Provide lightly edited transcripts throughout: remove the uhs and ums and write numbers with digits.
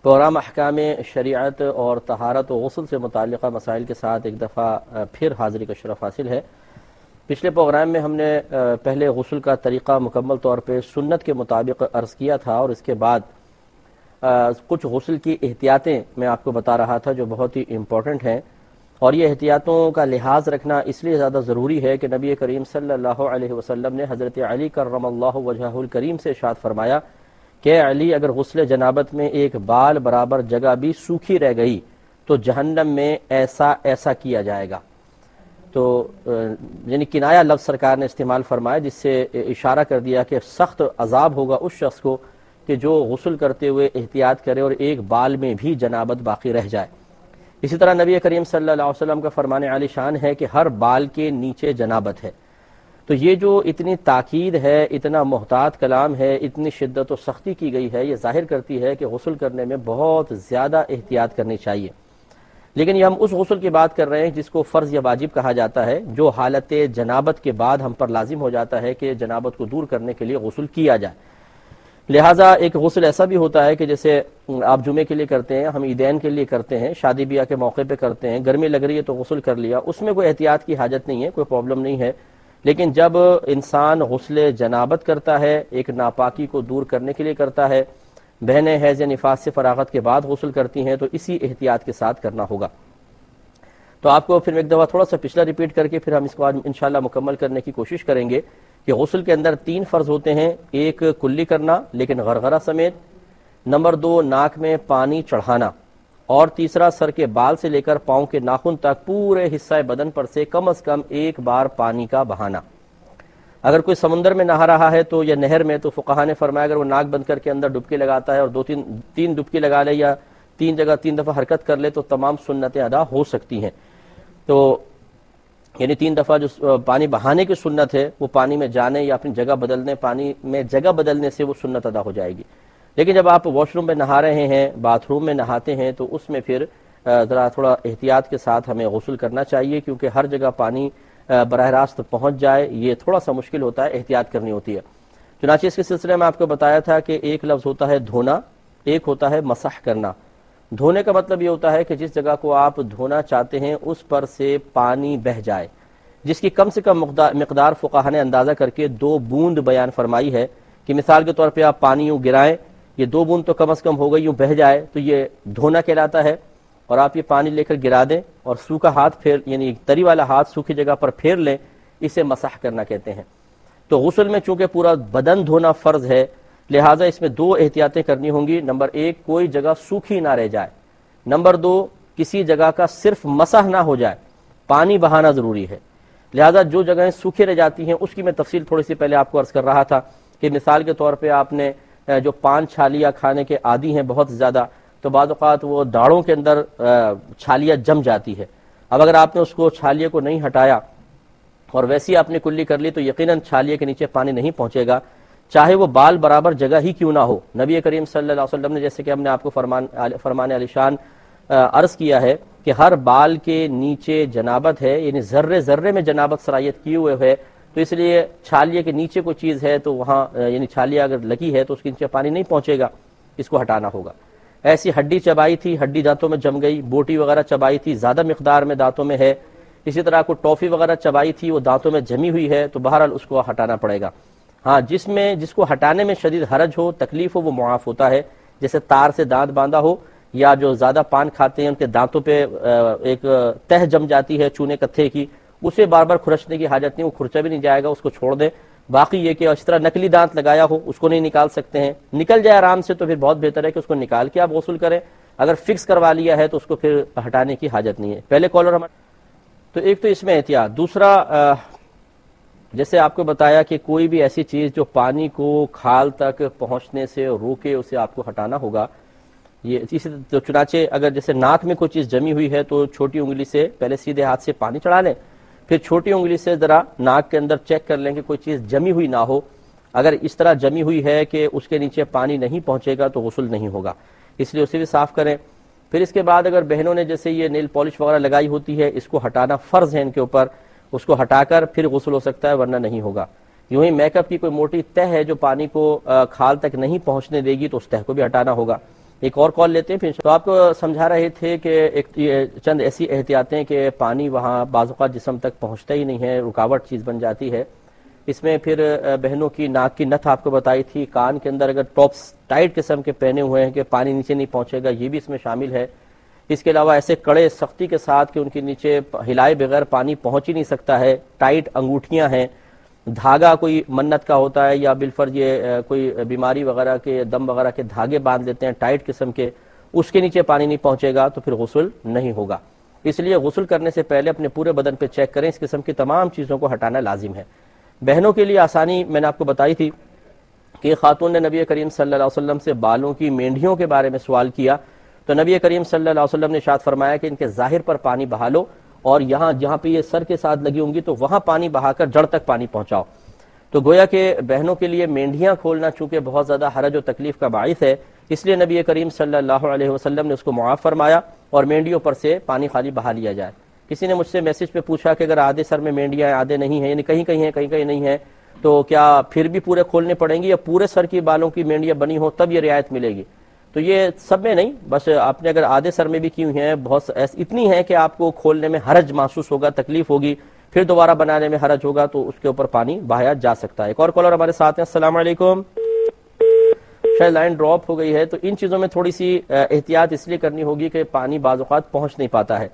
Programme احکام شریعت اور طہارت و غسل سے متعلقہ مسائل کے ساتھ ایک دفعہ پھر حاضری کا شرف حاصل ہے۔ پچھلے پروگرام میں ہم نے پہلے غسل کا طریقہ مکمل طور پہ سنت کے مطابق عرض کیا تھا، اور اس کے بعد کچھ غسل کی احتیاطیں میں آپ کو بتا رہا تھا جو بہت ہی امپورٹنٹ ہیں، اور یہ احتیاطوں کا لحاظ رکھنا اس لیے زیادہ ضروری ہے کہ نبی کریم صلی اللہ علیہ وسلم نے حضرت علی کرم اللہ وجہہ الکریم سے ارشاد فرمایا کہ علی، اگر غسل جنابت میں ایک بال برابر جگہ بھی سوکھی رہ گئی تو جہنم میں ایسا ایسا کیا جائے گا۔ تو یعنی کنایہ لفظ سرکار نے استعمال فرمایا، جس سے اشارہ کر دیا کہ سخت عذاب ہوگا اس شخص کو کہ جو غسل کرتے ہوئے احتیاط کرے اور ایک بال میں بھی جنابت باقی رہ جائے۔ اسی طرح نبی کریم صلی اللہ علیہ وسلم کا فرمان عالی شان ہے کہ ہر بال کے نیچے جنابت ہے۔ تو یہ جو اتنی تاکید ہے، اتنا محتاط کلام ہے، اتنی شدت و سختی کی گئی ہے، یہ ظاہر کرتی ہے کہ غسل کرنے میں بہت زیادہ احتیاط کرنی چاہیے۔ لیکن یہ ہم اس غسل کی بات کر رہے ہیں جس کو فرض یا واجب کہا جاتا ہے، جو حالت جنابت کے بعد ہم پر لازم ہو جاتا ہے کہ جنابت کو دور کرنے کے لیے غسل کیا جائے۔ لہٰذا ایک غسل ایسا بھی ہوتا ہے کہ جیسے آپ جمعے کے لیے کرتے ہیں، ہم عیدین کے لیے کرتے ہیں، شادی بیاہ کے موقع پہ کرتے ہیں، گرمی لگ رہی ہے تو غسل کر لیا، اس میں کوئی احتیاط کی حاجت نہیں ہے، کوئی پرابلم نہیں ہے۔ لیکن جب انسان غسل جنابت کرتا ہے، ایک ناپاکی کو دور کرنے کے لیے کرتا ہے، بہنیں حیض یا نفاس سے فراغت کے بعد غسل کرتی ہیں، تو اسی احتیاط کے ساتھ کرنا ہوگا۔ تو آپ کو پھر ایک دفعہ تھوڑا سا پچھلا ریپیٹ کر کے پھر ہم اس کو آج انشاءاللہ مکمل کرنے کی کوشش کریں گے کہ غسل کے اندر 3 فرض ہوتے ہیں، ایک کلی کرنا لیکن غرغرہ سمیت، نمبر 2 ناک میں پانی چڑھانا، اور تیسرا سر کے بال سے لے کر پاؤں کے ناخن تک پورے حصہ بدن پر سے کم از کم ایک بار پانی کا بہانا۔ اگر کوئی سمندر میں نہا رہا ہے تو یا نہر میں، تو فقہا نے فرمایا اگر وہ ناک بند کر کے اندر ڈبکی لگاتا ہے اور 2-3 ڈبکی لگا لے یا 3 جگہ 3 دفعہ حرکت کر لے تو تمام سنتیں ادا ہو سکتی ہیں۔ تو یعنی 3 دفعہ جو پانی بہانے کی سنت ہے وہ پانی میں جانے یا اپنی جگہ بدلنے، پانی میں جگہ بدلنے سے وہ سنت ادا ہو جائے گی۔ لیکن جب آپ واش روم میں نہا رہے ہیں، باتھ روم میں نہاتے ہیں، تو اس میں پھر ذرا تھوڑا احتیاط کے ساتھ ہمیں غسل کرنا چاہیے، کیونکہ ہر جگہ پانی براہ راست پہنچ جائے یہ تھوڑا سا مشکل ہوتا ہے، احتیاط کرنی ہوتی ہے۔ چنانچہ اس کے سلسلے میں آپ کو بتایا تھا کہ ایک لفظ ہوتا ہے دھونا، ایک ہوتا ہے مسح کرنا۔ دھونے کا مطلب یہ ہوتا ہے کہ جس جگہ کو آپ دھونا چاہتے ہیں اس پر سے پانی بہہ جائے، جس کی کم سے کم مقدار فقہا نے اندازہ کر کے 2 بوند بیان فرمائی ہے، کہ مثال کے طور پہ آپ پانی یوں گرائیں، یہ 2 بوند تو کم از کم ہو گئی، یوں بہہ جائے تو یہ دھونا کہلاتا ہے۔ اور آپ یہ پانی لے کر گرا دیں اور سوکھا ہاتھ پھیر، یعنی تری والا ہاتھ سوکھی جگہ پر پھیر لیں، اسے مسح کرنا کہتے ہیں۔ تو غسل میں چونکہ پورا بدن دھونا فرض ہے، لہٰذا اس میں 2 احتیاطیں کرنی ہوں گی۔ نمبر 1 کوئی جگہ سوکھی نہ رہ جائے، نمبر 2 کسی جگہ کا صرف مسح نہ ہو جائے، پانی بہانا ضروری ہے۔ لہٰذا جو جگہیں سوکھی رہ جاتی ہیں اس کی میں تفصیل تھوڑی سی پہلے آپ کو عرض کر رہا تھا کہ مثال کے طور پہ آپ نے جو پان چھالیاں کھانے کے عادی ہیں بہت زیادہ، تو بعض اوقات وہ داڑھوں کے اندر چھالیاں جم جاتی ہے۔ اب اگر آپ نے اس کو چھالیے کو نہیں ہٹایا اور ویسی آپ نے کلی کر لی تو یقیناً چھالیے کے نیچے پانی نہیں پہنچے گا، چاہے وہ بال برابر جگہ ہی کیوں نہ ہو۔ نبی کریم صلی اللہ علیہ وسلم نے، جیسے کہ ہم نے آپ کو فرمان علی شان عرض کیا ہے کہ ہر بال کے نیچے جنابت ہے، یعنی ذرے ذرے میں جنابت صلاحیت کیے ہوئے ہے، تو اس لیے چھالیے کے نیچے کوئی چیز ہے تو وہاں یعنی چھالیہ اگر لگی ہے تو اس کے نیچے پانی نہیں پہنچے گا، اس کو ہٹانا ہوگا۔ ایسی ہڈی چبائی تھی، ہڈی دانتوں میں جم گئی، بوٹی وغیرہ چبائی تھی، زیادہ مقدار میں دانتوں میں ہے، اسی طرح کوئی ٹافی وغیرہ چبائی تھی وہ دانتوں میں جمی ہوئی ہے، تو بہرحال اس کو ہٹانا پڑے گا۔ ہاں، جس کو ہٹانے میں شدید حرج ہو، تکلیف ہو، وہ معاف ہوتا ہے، جیسے تار سے دانت باندھا ہو، یا جو زیادہ پان کھاتے ہیں ان کے دانتوں پہ ایک تہ جم جاتی ہے چونے کتھے کی، اسے بار بار کھرچنے کی حاجت نہیں، وہ کھرچا بھی نہیں جائے گا، اس کو چھوڑ دیں۔ باقی یہ کہ اس طرح نکلی دانت لگایا ہو اس کو نہیں نکال سکتے ہیں، نکل جائے آرام سے تو پھر بہت بہتر ہے کہ اس کو نکال کے آپ غسل کریں، اگر فکس کروا لیا ہے تو اس کو پھر ہٹانے کی حاجت نہیں ہے۔ پہلے کالر ہمارے، تو ایک تو اس میں احتیاط، دوسرا جیسے آپ کو بتایا کہ کوئی بھی ایسی چیز جو پانی کو کھال تک پہنچنے سے روکے اسے آپ کو ہٹانا ہوگا۔ یہ اسی تو چنانچہ اگر جیسے ناک میں کوئی چیز جمی ہوئی ہے تو چھوٹی انگلی سے پہلے سیدھے ہاتھ سے پانی چڑھا لیں، پھر چھوٹی انگلی سے ذرا ناک کے اندر چیک کر لیں کہ کوئی چیز جمی ہوئی نہ ہو۔ اگر اس طرح جمی ہوئی ہے کہ اس کے نیچے پانی نہیں پہنچے گا تو غسل نہیں ہوگا، اس لیے اسے بھی صاف کریں۔ پھر اس کے بعد اگر بہنوں نے جیسے یہ نیل پالش وغیرہ لگائی ہوتی ہے، اس کو ہٹانا فرض ہے ان کے اوپر، اس کو ہٹا کر پھر غسل ہو سکتا ہے ورنہ نہیں ہوگا۔ یوں ہی میک اپ کی کوئی موٹی تہ ہے جو پانی کو کھال تک نہیں پہنچنے دے گی تو اس تہ کو بھی ہٹانا ہوگا۔ ایک اور کال لیتے ہیں پھر تو آپ کو سمجھا رہے تھے کہ چند ایسی احتیاطیں کہ پانی وہاں بعض اوقات جسم تک پہنچتا ہی نہیں ہے، رکاوٹ چیز بن جاتی ہے. اس میں پھر بہنوں کی ناک کی نتھ آپ کو بتائی تھی، کان کے اندر اگر ٹاپس ٹائٹ قسم کے پہنے ہوئے ہیں کہ پانی نیچے نہیں پہنچے گا، یہ بھی اس میں شامل ہے. اس کے علاوہ ایسے کڑے سختی کے ساتھ کہ ان کے نیچے ہلائے بغیر پانی پہنچ ہی نہیں سکتا ہے، ٹائٹ انگوٹھیاں ہیں، دھاگا کوئی منت کا ہوتا ہے یا بالفرض یہ کوئی بیماری وغیرہ کے دم وغیرہ کے دھاگے باندھ لیتے ہیں ٹائٹ قسم کے، اس کے نیچے پانی نہیں پہنچے گا تو پھر غسل نہیں ہوگا. اس لیے غسل کرنے سے پہلے اپنے پورے بدن پہ چیک کریں، اس قسم کی تمام چیزوں کو ہٹانا لازم ہے. بہنوں کے لیے آسانی میں نے آپ کو بتائی تھی کہ خاتون نے نبی کریم صلی اللہ علیہ وسلم سے بالوں کی مینڈھیوں کے بارے میں سوال کیا تو نبی کریم صلی اللہ علیہ وسلم نے ارشاد فرمایا کہ ان کے ظاہر پر پانی بہا لو اور جہاں پہ یہ سر کے ساتھ لگی ہوں گی تو وہاں پانی بہا کر جڑ تک پانی پہنچاؤ. تو گویا کہ بہنوں کے لیے مینڈھیاں کھولنا چونکہ بہت زیادہ حرج و تکلیف کا باعث ہے، اس لیے نبی کریم صلی اللہ علیہ وسلم نے اس کو معاف فرمایا اور مینڈھیوں پر سے پانی خالی بہا لیا جائے. کسی نے مجھ سے میسج پہ پوچھا کہ اگر آدھے سر میں مینڈیاں ہیں آدھے نہیں ہیں، یعنی کہیں کہیں ہیں کہیں کہیں نہیں ہیں، تو کیا پھر بھی پورے کھولنے پڑیں گی یا پورے سر کی بالوں کی مینڈیاں بنی ہو تب یہ رعایت ملے گی؟ تو یہ سب میں نہیں، بس آپ نے اگر آدھے سر میں بھی کی ہوئی ہیں بہت اتنی ہے کہ آپ کو کھولنے میں حرج محسوس ہوگا، تکلیف ہوگی، پھر دوبارہ بنانے میں حرج ہوگا تو اس کے اوپر پانی بہایا جا سکتا ہے. ایک اور کالر ہمارے ساتھ ہیں. السلام علیکم. شاید لائن ڈراپ ہو گئی ہے، تو ان چیزوں میں تھوڑی سی احتیاط اس لیے کرنی ہوگی کہ پانی بعض اوقات پہنچ نہیں پاتا ہے.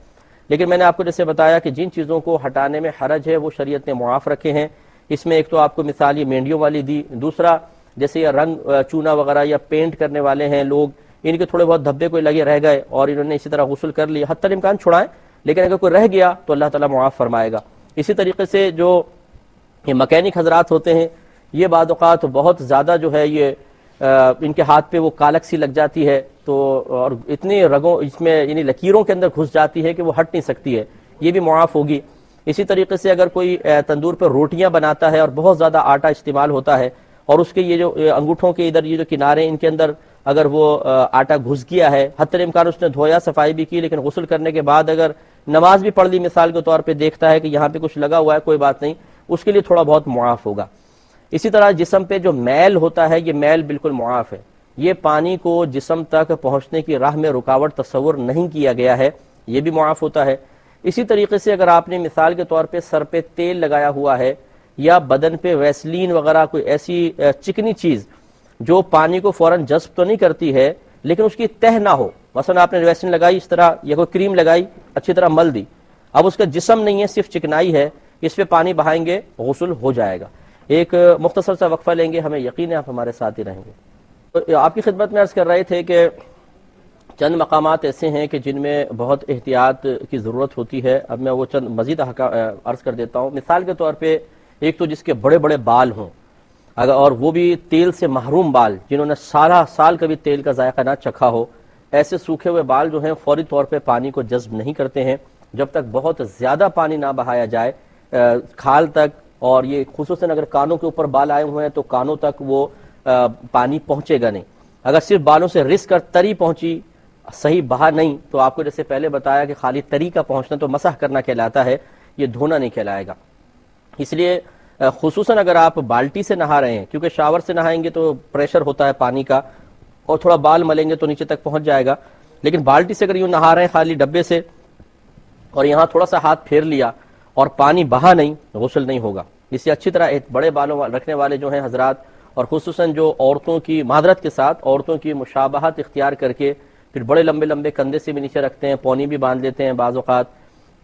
لیکن میں نے آپ کو جیسے بتایا کہ جن چیزوں کو ہٹانے میں حرج ہے وہ شریعت نے معاف رکھے ہیں. اس میں ایک تو آپ کو مثال یہ مینڈیوں والی دی، دوسرا جیسے یہ رنگ چونا وغیرہ یا پینٹ کرنے والے ہیں لوگ، ان کے تھوڑے بہت دھبے کوئی لگے رہ گئے اور انہوں نے اسی طرح غسل کر لیا، حتی الامکان چھڑائیں، لیکن اگر کوئی رہ گیا تو اللہ تعالیٰ معاف فرمائے گا. اسی طریقے سے جو یہ مکینک حضرات ہوتے ہیں یہ بعض اوقات بہت زیادہ جو ہے یہ ان کے ہاتھ پہ وہ کالک سی لگ جاتی ہے تو اور اتنی رگوں اس میں یعنی لکیروں کے اندر گھس جاتی ہے کہ وہ ہٹ نہیں سکتی ہے، یہ بھی معاف ہوگی. اسی طریقے سے اگر کوئی تندور پر روٹیاں بناتا ہے اور بہت زیادہ آٹا استعمال ہوتا ہے اور اس کے یہ جو انگوٹھوں کے ادھر یہ جو کنارے ان کے اندر اگر وہ آٹا گھس گیا ہے، حتی الامکان اس نے دھویا صفائی بھی کی لیکن غسل کرنے کے بعد اگر نماز بھی پڑھ لی مثال کے طور پہ دیکھتا ہے کہ یہاں پہ کچھ لگا ہوا ہے، کوئی بات نہیں، اس کے لیے تھوڑا بہت معاف ہوگا. اسی طرح جسم پہ جو میل ہوتا ہے یہ میل بالکل معاف ہے، یہ پانی کو جسم تک پہنچنے کی راہ میں رکاوٹ تصور نہیں کیا گیا ہے، یہ بھی معاف ہوتا ہے. اسی طریقے سے اگر آپ نے مثال کے طور پہ سر پہ تیل لگایا ہوا ہے یا بدن پہ ویسلین وغیرہ کوئی ایسی چکنی چیز جو پانی کو فوراً جذب تو نہیں کرتی ہے لیکن اس کی تہ نہ ہو، مثلا آپ نے ویسلین لگائی اس طرح یا کوئی کریم لگائی اچھی طرح مل دی، اب اس کا جسم نہیں ہے صرف چکنائی ہے، اس پہ پانی بہائیں گے غسل ہو جائے گا. ایک مختصر سا وقفہ لیں گے، ہمیں یقین ہے آپ ہمارے ساتھ ہی رہیں گے. تو آپ کی خدمت میں عرض کر رہے تھے کہ چند مقامات ایسے ہیں کہ جن میں بہت احتیاط کی ضرورت ہوتی ہے. اب میں وہ چند مزید عرض کر دیتا ہوں. مثال کے طور پہ ایک تو جس کے بڑے بڑے بال ہوں اگر اور وہ بھی تیل سے محروم بال، جنہوں نے سارا سال کبھی تیل کا ذائقہ نہ چکھا ہو، ایسے سوکھے ہوئے بال جو ہیں فوری طور پہ پانی کو جذب نہیں کرتے ہیں جب تک بہت زیادہ پانی نہ بہایا جائے کھال تک. اور یہ خصوصاً اگر کانوں کے اوپر بال آئے ہوئے ہیں تو کانوں تک وہ پانی پہنچے گا نہیں. اگر صرف بالوں سے رس کر تری پہنچی، صحیح بہا نہیں، تو آپ کو جیسے پہلے بتایا کہ خالی تری کا پہنچنا تو مسح کرنا کہلاتا ہے، یہ دھونا نہیں کہلائے گا. اس لیے خصوصاً اگر آپ بالٹی سے نہا رہے ہیں، کیونکہ شاور سے نہائیں گے تو پریشر ہوتا ہے پانی کا اور تھوڑا بال ملیں گے تو نیچے تک پہنچ جائے گا، لیکن بالٹی سے اگر یوں نہا رہے ہیں خالی ڈبے سے اور یہاں تھوڑا سا ہاتھ پھیر لیا اور پانی بہا نہیں، غسل نہیں ہوگا. اس سے اچھی طرح بڑے بالوں رکھنے والے جو ہیں حضرات اور خصوصاً جو عورتوں کی معذرت کے ساتھ عورتوں کی مشابہت اختیار کر کے پھر بڑے لمبے لمبے کندھے سے بھی نیچے رکھتے ہیں، پونی بھی باندھ لیتے ہیں بعض اوقات،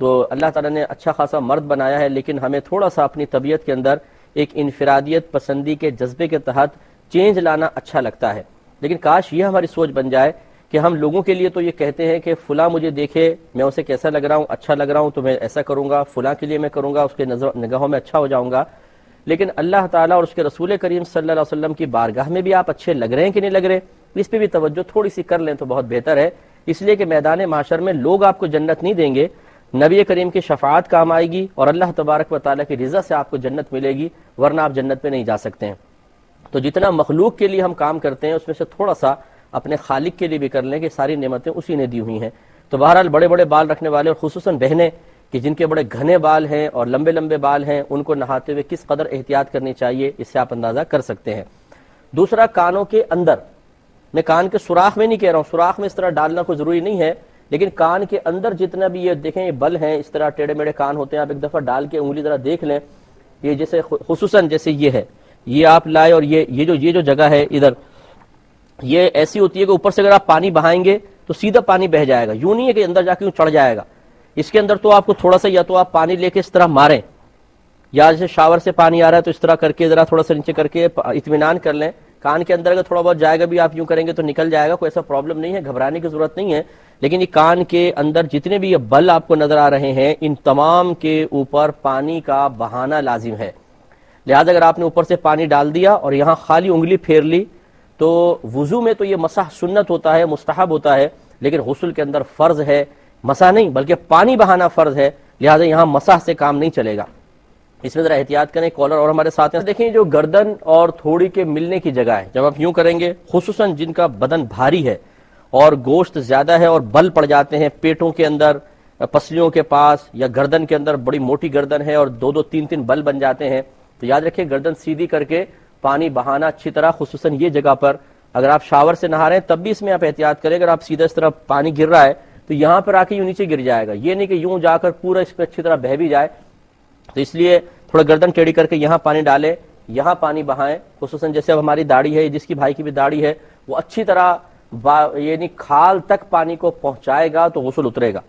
تو اللہ تعالیٰ نے اچھا خاصا مرد بنایا ہے لیکن ہمیں تھوڑا سا اپنی طبیعت کے اندر ایک انفرادیت پسندی کے جذبے کے تحت چینج لانا اچھا لگتا ہے. لیکن کاش یہ ہماری سوچ بن جائے کہ ہم لوگوں کے لیے تو یہ کہتے ہیں کہ فلاں مجھے دیکھے میں اسے کیسا لگ رہا ہوں، اچھا لگ رہا ہوں تو میں ایسا کروں گا، فلاں کے لیے میں کروں گا، اس کے نگاہوں میں اچھا ہو جاؤں گا. لیکن اللہ تعالیٰ اور اس کے رسول کریم صلی اللہ علیہ وسلم کی بارگاہ میں بھی آپ اچھے لگ رہے ہیں کہ نہیں لگ رہے، اس پہ بھی توجہ تھوڑی سی کر لیں تو بہت بہتر ہے. اس لیے کہ میدان محشر میں لوگ آپ کو جنت نہیں دیں گے، نبی کریم کی شفاعت کام آئے گی اور اللہ تبارک و تعالیٰ کی رضا سے آپ کو جنت ملے گی، ورنہ آپ جنت میں نہیں جا سکتے ہیں. تو جتنا مخلوق کے لیے ہم کام کرتے ہیں اس میں سے تھوڑا سا اپنے خالق کے لیے بھی کر لیں کہ ساری نعمتیں اسی نے دی ہوئی ہیں. تو بہرحال بڑے بڑے بال رکھنے والے اور خصوصاً بہنیں کہ جن کے بڑے گھنے بال ہیں اور لمبے لمبے بال ہیں، ان کو نہاتے ہوئے کس قدر احتیاط کرنی چاہیے اس سے آپ اندازہ کر سکتے ہیں. دوسرا، کانوں کے اندر میں کان کے سوراخ میں نہیں کہہ رہا ہوں، سوراخ میں اس طرح ڈالنا کوئی ضروری نہیں ہے، لیکن کان کے اندر جتنا بھی یہ دیکھیں یہ بل ہیں، اس طرح ٹیڑھے میڑھے کان ہوتے ہیں، آپ ایک دفعہ ڈال کے انگلی ذرا دیکھ لیں، یہ جیسے خصوصاً جیسے یہ ہے، یہ آپ لائے اور یہ جو جگہ ہے ادھر، یہ ایسی ہوتی ہے کہ اوپر سے اگر آپ پانی بہائیں گے تو سیدھا پانی بہ جائے گا، یوں نہیں ہے کہ اندر جا کے یوں چڑھ جائے گا، اس کے اندر تو آپ کو تھوڑا سا یا تو آپ پانی لے کے اس طرح ماریں، یا جیسے شاور سے پانی آ رہا ہے تو اس طرح کر کے ذرا تھوڑا سا نیچے کر کے اطمینان کر لیں، کان کے اندر اگر تھوڑا بہت جائے گا بھی آپ یوں کریں گے تو نکل جائے گا، کوئی ایسا پرابلم نہیں ہے، گھبرانے کی ضرورت نہیں ہے، لیکن یہ کان کے اندر جتنے بھی یہ بل آپ کو نظر آ رہے ہیں ان تمام کے اوپر پانی کا بہانا لازم ہے، لہذا اگر آپ نے اوپر سے پانی ڈال دیا اور یہاں خالی انگلی پھیر لی تو وضو میں تو یہ مسح سنت ہوتا ہے، مستحب ہوتا ہے، لیکن غسل کے اندر فرض ہے، مسح نہیں بلکہ پانی بہانا فرض ہے، لہذا یہاں مسح سے کام نہیں چلے گا، اس میں ذرا احتیاط کریں۔ کالر اور ہمارے ساتھ ہیں، دیکھیں جو گردن اور تھوڑی کے ملنے کی جگہ ہے، جب آپ یوں کریں گے خصوصاً جن کا بدن بھاری ہے اور گوشت زیادہ ہے اور بل پڑ جاتے ہیں پیٹوں کے اندر، پسلیوں کے پاس یا گردن کے اندر، بڑی موٹی گردن ہے اور دو دو تین تین بل بن جاتے ہیں، تو یاد رکھیں گردن سیدھی کر کے پانی بہانا اچھی طرح، خصوصاً یہ جگہ پر اگر آپ شاور سے نہا رہے ہیں تب بھی اس میں آپ احتیاط کریں، اگر آپ سیدھا اس طرح پانی گر رہا ہے تو یہاں پر آ کے یوں نیچے گر جائے گا، یہ نہیں کہ یوں جا کر پورا اس پہ اچھی طرح بہہ بھی جائے، تو اس لیے تھوڑا گردن ٹیڑھی کر کے یہاں پانی ڈالیں، یہاں پانی بہائیں، خصوصاً جیسے اب ہماری داڑھی ہے، جس کی بھائی کی بھی داڑھی ہے، وہ اچھی طرح یعنی کھال تک پانی کو پہنچائے گا تو غسل اترے گا۔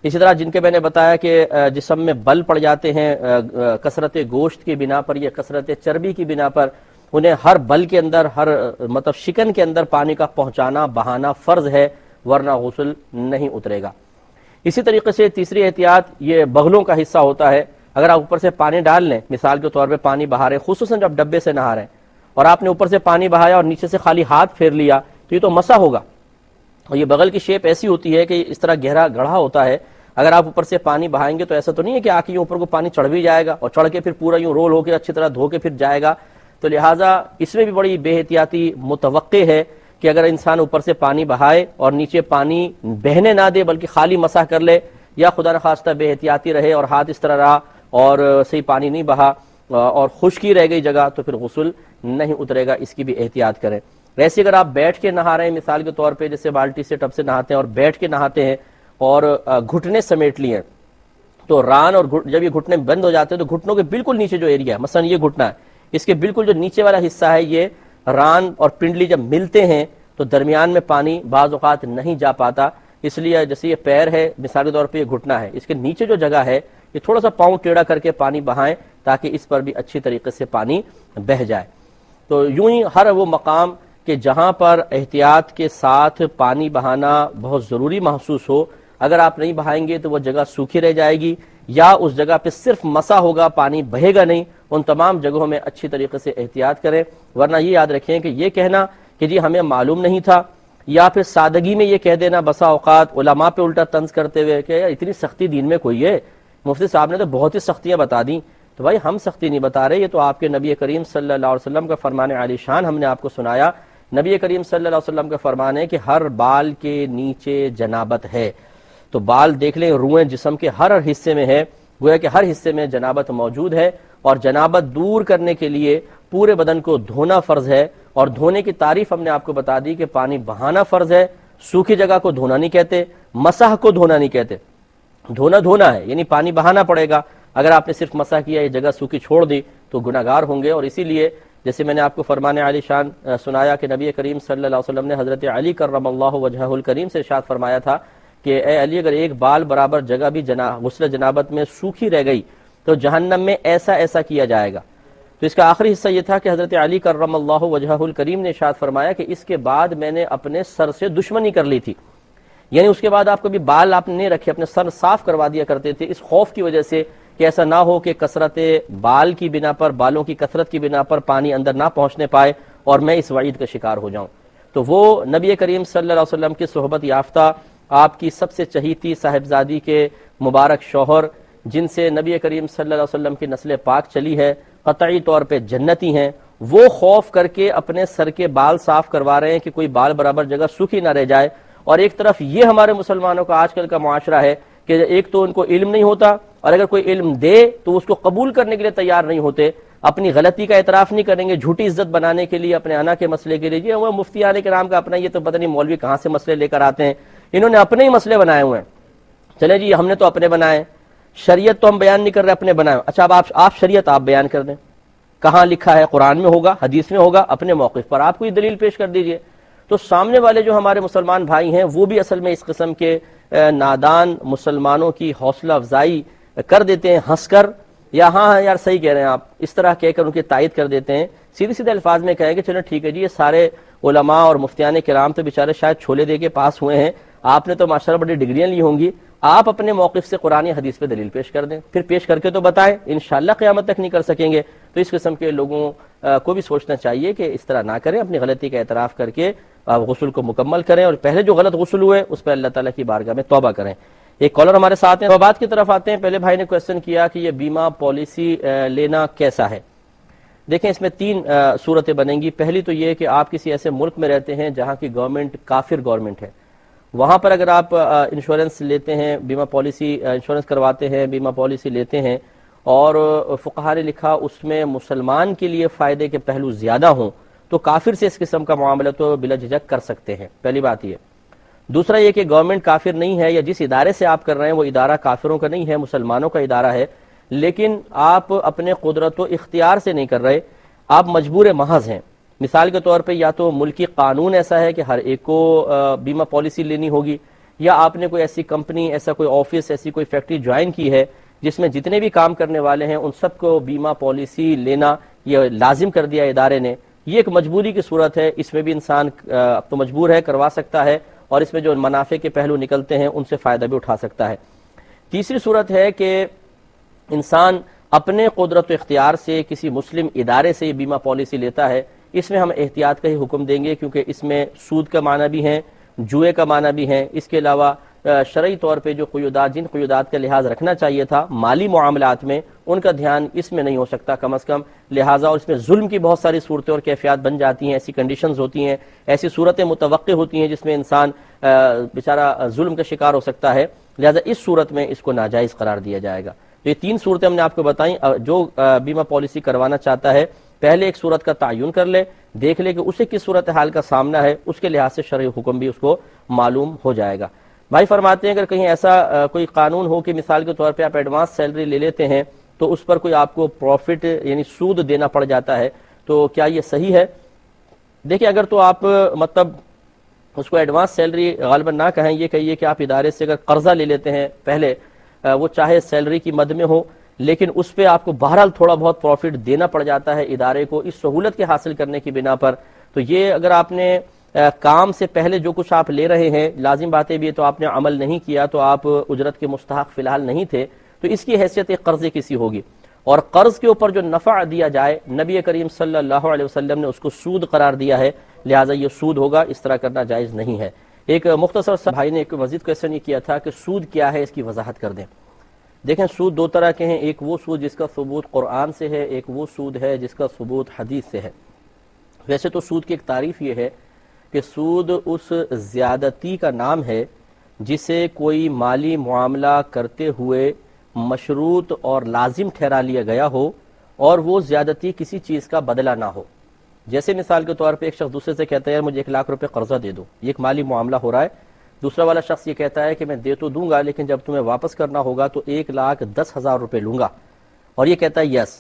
اسی طرح جن کے میں نے بتایا کہ جسم میں بل پڑ جاتے ہیں کثرت گوشت کی بنا پر یا کثرت چربی کی بنا پر، انہیں ہر بل کے اندر، ہر مطلب شکن کے اندر پانی کا پہنچانا بہانا فرض ہے، ورنہ غسل نہیں اترے گا۔ اسی طریقے سے تیسری احتیاط یہ بغلوں کا حصہ ہوتا ہے، اگر آپ اوپر سے پانی ڈال لیں، مثال کے طور پہ پانی بہا رہے ہیں، خصوصاً جب ڈبے سے نہا رہے ہیں اور آپ نے اوپر سے پانی بہایا اور نیچے سے خالی ہاتھ پھیر لیا تو یہ تو مسح ہوگا، اور یہ بغل کی شیپ ایسی ہوتی ہے کہ اس طرح گہرا گڑھا ہوتا ہے، اگر آپ اوپر سے پانی بہائیں گے تو ایسا تو نہیں ہے کہ آ کے اوپر کو پانی چڑھ بھی جائے گا اور چڑھ کے پھر پورا یوں رول ہو کے اچھی طرح دھو کے پھر جائے گا، تو لہٰذا اس میں بھی بڑی بے احتیاطی متوقع ہے کہ اگر انسان اوپر سے پانی بہائے اور نیچے پانی بہنے نہ دے بلکہ خالی مسح کر لے، یا خدا نخواستہ بے احتیاطی رہے اور ہاتھ اس طرح رہا اور صحیح پانی نہیں بہا اور خشکی رہ گئی جگہ، تو پھر غسل نہیں اترے گا، اس کی بھی احتیاط کریں۔ ویسے اگر آپ بیٹھ کے نہا رہے ہیں، مثال کے طور پہ جیسے بالٹی سے ٹب سے نہاتے ہیں اور بیٹھ کے نہاتے ہیں اور گھٹنے سمیٹ لیے، تو ران اور جب یہ گھٹنے بند ہو جاتے ہیں تو گھٹنوں کے بالکل نیچے جو ایریا ہے، مثلا یہ گھٹنا ہے، اس کے بالکل جو نیچے والا حصہ ہے، یہ ران اور پنڈلی جب ملتے ہیں تو درمیان میں پانی بعض اوقات نہیں جا پاتا، اس لیے جیسے یہ پیر ہے، مثال کے طور پہ یہ گھٹنا ہے، اس کے نیچے جو جگہ ہے یہ تھوڑا سا پاؤں ٹیڑھا کر کے پانی بہائیں تاکہ اس پر بھی اچھی طریقے سے پانی بہہ جائے۔ تو یوں ہی ہر وہ مقام کہ جہاں پر احتیاط کے ساتھ پانی بہانا بہت ضروری محسوس ہو، اگر آپ نہیں بہائیں گے تو وہ جگہ سوکھی رہ جائے گی، یا اس جگہ پہ صرف مسا ہوگا، پانی بہے گا نہیں، ان تمام جگہوں میں اچھی طریقے سے احتیاط کریں، ورنہ یہ یاد رکھیں کہ یہ کہنا کہ جی ہمیں معلوم نہیں تھا، یا پھر سادگی میں یہ کہہ دینا بسا اوقات علماء پہ الٹا طنز کرتے ہوئے کہ یار اتنی سختی دین میں کوئی ہے، مفتی صاحب نے تو بہت ہی سختیاں بتا دیں، تو بھائی ہم سختی نہیں بتا رہے، یہ تو آپ کے نبی کریم صلی اللہ علیہ وسلم کا فرمان عالی شان ہم نے آپ کو سنایا۔ نبی کریم صلی اللہ علیہ وسلم کا فرمان ہے کہ ہر بال کے نیچے جنابت ہے، تو بال دیکھ لیں، روئیں جسم کے ہر حصے میں ہے، گویا کہ ہر حصے میں جنابت موجود ہے، اور جنابت دور کرنے کے لیے پورے بدن کو دھونا فرض ہے، اور دھونے کی تعریف ہم نے آپ کو بتا دی کہ پانی بہانا فرض ہے، سوکھی جگہ کو دھونا نہیں کہتے، مسح کو دھونا نہیں کہتے، دھونا ہے یعنی پانی بہانا پڑے گا، اگر آپ نے صرف مسح کیا یہ جگہ سوکھی چھوڑ دی تو گناہگار ہوں گے، اور اسی لیے جیسے میں نے آپ کو فرمان عالی شان سنایا کہ نبی کریم صلی اللہ علیہ وسلم نے حضرت علی کرم اللہ وجہہ الکریم سے ارشاد فرمایا تھا کہ اے علی اگر ایک بال برابر جگہ بھی غسل جنابت میں سوکھی رہ گئی تو جہنم میں ایسا ایسا کیا جائے گا۔ تو اس کا آخری حصہ یہ تھا کہ حضرت علی کرم اللہ وجہہ الکریم نے ارشاد فرمایا کہ اس کے بعد میں نے اپنے سر سے دشمنی کر لی تھی، یعنی اس کے بعد آپ کبھی بال آپ نے رکھے، اپنے سر صاف کروا دیا کرتے تھے، اس خوف کی وجہ سے کہ ایسا نہ ہو کہ کثرت بال کی بنا پر، بالوں کی کثرت کی بنا پر پانی اندر نہ پہنچنے پائے اور میں اس وعید کا شکار ہو جاؤں۔ تو وہ نبی کریم صلی اللہ علیہ وسلم کی صحبت یافتہ آپ کی سب سے چہیتی صاحبزادی کے مبارک شوہر، جن سے نبی کریم صلی اللہ علیہ وسلم کی نسل پاک چلی ہے، قطعی طور پہ جنتی ہیں، وہ خوف کر کے اپنے سر کے بال صاف کروا رہے ہیں کہ کوئی بال برابر جگہ سوکھی نہ رہ جائے۔ اور ایک طرف یہ ہمارے مسلمانوں کا آج کل کا معاشرہ ہے کہ ایک تو ان کو علم نہیں ہوتا، اور اگر کوئی علم دے تو اس کو قبول کرنے کے لیے تیار نہیں ہوتے، اپنی غلطی کا اعتراف نہیں کریں گے جھوٹی عزت بنانے کے لیے اپنے انا کے مسئلے کے لیے. جی وہ مفتیان کرام کا اپنا، یہ تو پتہ نہیں مولوی کہاں سے مسئلے لے کر آتے ہیں، انہوں نے اپنے ہی مسئلے بنائے ہوئے ہیں. چلے جی ہم نے تو اپنے بنائے، شریعت تو ہم بیان نہیں کر رہے، اپنے بنائے. اچھا اب آپ شریعت آپ بیان کر دیں، کہاں لکھا ہے؟ قرآن میں ہوگا، حدیث میں ہوگا، اپنے موقف پر آپ کوئی دلیل پیش کر دیجئے. تو سامنے والے جو ہمارے مسلمان بھائی ہیں وہ بھی اصل میں اس قسم کے نادان مسلمانوں کی حوصلہ افزائی کر دیتے ہیں ہنس کر، یا ہاں یار صحیح کہہ رہے ہیں آپ، اس طرح کہہ کر ان کی تائید کر دیتے ہیں. سیدھے سیدھے الفاظ میں کہیں کہ چلو ٹھیک ہے جی، یہ سارے علماء اور مفتیان کرام تو بیچارے شاید چھولے دے کے پاس ہوئے ہیں، آپ نے تو ماشاءاللہ بڑی ڈگریاں لی ہوں گی، آپ اپنے موقف سے قرآن حدیث پہ دلیل پیش کر دیں، پھر پیش کر کے تو بتائیں. انشاءاللہ قیامت تک نہیں کر سکیں گے. تو اس قسم کے لوگوں کو بھی سوچنا چاہیے کہ اس طرح نہ کریں، اپنی غلطی کا اعتراف کر کے غسل کو مکمل کریں، اور پہلے جو غلط غسل ہوئے اس پہ اللہ تعالیٰ کی بارگاہ میں توبہ کریں. ایک کالر ہمارے ساتھ ہیں، بات کی طرف آتے ہیں. پہلے بھائی نے کویسچن کیا کہ یہ بیمہ پالیسی لینا کیسا ہے. دیکھیں اس میں 3 صورتیں بنیں گی. پہلی تو یہ کہ آپ کسی ایسے ملک میں رہتے ہیں جہاں کی گورنمنٹ کافر گورنمنٹ ہے، وہاں پر اگر آپ انشورنس لیتے ہیں، بیمہ پالیسی انشورنس کرواتے ہیں، بیمہ پالیسی لیتے ہیں، اور فقہا نے لکھا اس میں مسلمان کے لیے فائدے کے پہلو زیادہ ہوں، تو کافر سے اس قسم کا معاملہ تو بلا جھجک کر سکتے ہیں. پہلی بات یہ. دوسرا یہ کہ گورنمنٹ کافر نہیں ہے، یا جس ادارے سے آپ کر رہے ہیں وہ ادارہ کافروں کا نہیں ہے، مسلمانوں کا ادارہ ہے، لیکن آپ اپنے قدرت و اختیار سے نہیں کر رہے، آپ مجبور محض ہیں. مثال کے طور پہ یا تو ملکی قانون ایسا ہے کہ ہر ایک کو بیمہ پالیسی لینی ہوگی، یا آپ نے کوئی ایسی کمپنی، ایسا کوئی آفس، ایسی کوئی فیکٹری جوائن کی ہے جس میں جتنے بھی کام کرنے والے ہیں ان سب کو بیمہ پالیسی لینا یہ لازم کر دیا ادارے نے. یہ ایک مجبوری کی صورت ہے، اس میں بھی انسان اب تو مجبور ہے، کروا سکتا ہے، اور اس میں جو منافع کے پہلو نکلتے ہیں ان سے فائدہ بھی اٹھا سکتا ہے. تیسری صورت ہے کہ انسان اپنے قدرت و اختیار سے کسی مسلم ادارے سے یہ بیمہ پالیسی لیتا ہے. اس میں ہم احتیاط کا ہی حکم دیں گے، کیونکہ اس میں سود کا معنی بھی ہے، جوئے کا معنی بھی ہے. اس کے علاوہ شرعی طور پہ جو قیودات، جن قیودات کا لحاظ رکھنا چاہیے تھا مالی معاملات میں، ان کا دھیان اس میں نہیں ہو سکتا کم از کم، لہٰذا اور اس میں ظلم کی بہت ساری صورتیں اور کیفیات بن جاتی ہیں، ایسی کنڈیشنز ہوتی ہیں، ایسی صورتیں متوقع ہوتی ہیں جس میں انسان بیچارہ ظلم کا شکار ہو سکتا ہے. لہٰذا اس صورت میں اس کو ناجائز قرار دیا جائے گا. تو یہ 3 صورتیں ہم نے آپ کو بتائیں. جو بیمہ پالیسی کروانا چاہتا ہے پہلے ایک صورت کا تعین کر لے، دیکھ لے کہ اسے کس صورتحال کا سامنا ہے، اس کے لحاظ سے شرعی حکم بھی اس کو معلوم ہو جائے گا. بھائی فرماتے ہیں اگر کہیں ایسا کوئی قانون ہو کہ مثال کے طور پہ آپ ایڈوانس سیلری لے لیتے ہیں تو اس پر کوئی آپ کو پروفٹ یعنی سود دینا پڑ جاتا ہے، تو کیا یہ صحیح ہے؟ دیکھیں اگر تو آپ مطلب اس کو ایڈوانس سیلری غالباً نہ کہیں، یہ کہیے کہ آپ ادارے سے اگر قرضہ لے لیتے ہیں پہلے، وہ چاہے سیلری کی مد میں ہو، لیکن اس پہ آپ کو بہرحال تھوڑا بہت پروفٹ دینا پڑ جاتا ہے ادارے کو اس سہولت کے حاصل کرنے کی بنا پر، تو یہ اگر آپ نے کام سے پہلے جو کچھ آپ لے رہے ہیں، لازم بات ہے بھی تو آپ نے عمل نہیں کیا تو آپ اجرت کے مستحق فی الحال نہیں تھے، تو اس کی حیثیت ایک قرضے کی سی ہوگی. اور قرض کے اوپر جو نفع دیا جائے نبی کریم صلی اللہ علیہ وسلم نے اس کو سود قرار دیا ہے، لہٰذا یہ سود ہوگا، اس طرح کرنا جائز نہیں ہے. ایک مختصر سا بھائی نے ایک مزید کویسچن یہ کیا تھا کہ سود کیا ہے، اس کی وضاحت کر دیں. دیکھیں سود 2 طرح کے ہیں، ایک وہ سود جس کا ثبوت قرآن سے ہے، ایک وہ سود ہے جس کا ثبوت حدیث سے ہے. ویسے تو سود کی ایک تعریف یہ ہے کہ سود اس زیادتی کا نام ہے جسے کوئی مالی معاملہ کرتے ہوئے مشروط اور لازم ٹھہرا لیا گیا ہو اور وہ زیادتی کسی چیز کا بدلہ نہ ہو. جیسے مثال کے طور پہ ایک شخص دوسرے سے کہتا ہے یار مجھے 1 لاکھ روپے قرضہ دے دو، یہ ایک مالی معاملہ ہو رہا ہے. دوسرا والا شخص یہ کہتا ہے کہ میں دے تو دوں گا لیکن جب تمہیں واپس کرنا ہوگا تو 1,10,000 روپے لوں گا، اور یہ کہتا ہے یس.